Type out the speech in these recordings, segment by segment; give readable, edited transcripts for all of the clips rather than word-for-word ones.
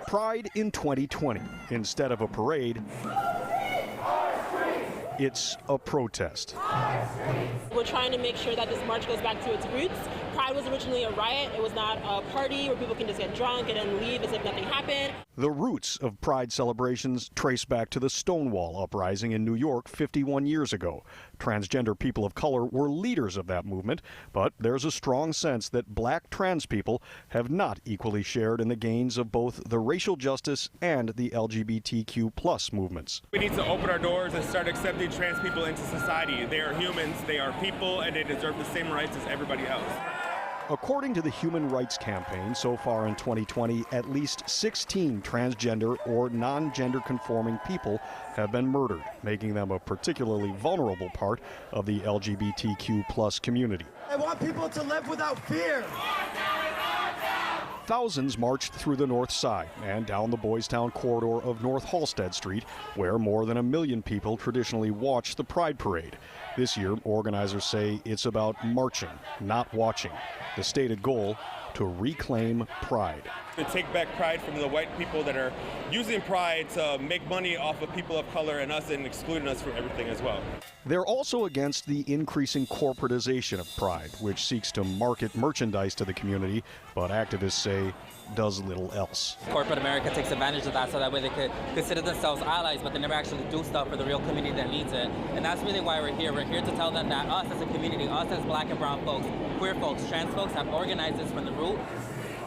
Pride in 2020. Instead of a parade, it's a protest. We're trying to make sure that this march goes back to its roots. Pride was originally a riot. It was not a party where people can just get drunk and then leave as if nothing happened. The roots of Pride celebrations trace back to the Stonewall Uprising in New York 51 years ago. Transgender people of color were leaders of that movement, but there's a strong sense that black trans people have not equally shared in the gains of both the racial justice and the LGBTQ plus movements. We need to open our doors and start accepting trans people into society. They are humans, they are people, and they deserve the same rights as everybody else. According to the Human Rights Campaign, so far in 2020, at least 16 transgender or non-gender conforming people have been murdered, making them a particularly vulnerable part of the LGBTQ plus community. I want people to live without fear. Thousands marched through the North Side and down the Boys Town corridor of North Halsted Street, where more than 1 million people traditionally watch the Pride Parade. This year, organizers say it's about marching, not watching. The stated goal, to reclaim pride. To take back pride from the white people that are using pride to make money off of people of color and us and excluding us from everything as well. They're also against the increasing corporatization of pride, which seeks to market merchandise to the community, but activists say does little else. Corporate America takes advantage of that so that way they could consider themselves allies, but they never actually do stuff for the real community that needs it. And that's really why we're here. We're here to tell them that us as a community, us as black and brown folks, queer folks, trans folks have organized this from the root.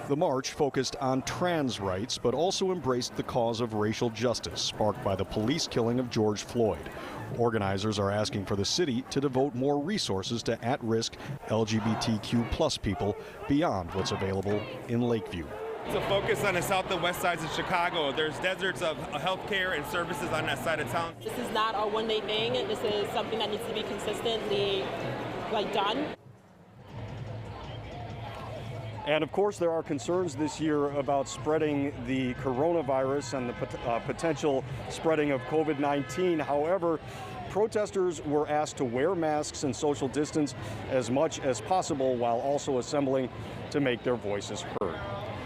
The march focused on trans rights, but also embraced the cause of racial justice sparked by the police killing of George Floyd. Organizers are asking for the city to devote more resources to at-risk LGBTQ plus people beyond what's available in Lakeview. To focus on the south and west sides of Chicago, there's deserts of healthcare and services on that side of town. This is not a one-day thing. This is something that needs to be consistently done. And of course, there are concerns this year about spreading the coronavirus and the potential spreading of COVID-19. However, protesters were asked to wear masks and social distance as much as possible while also assembling to make their voices heard.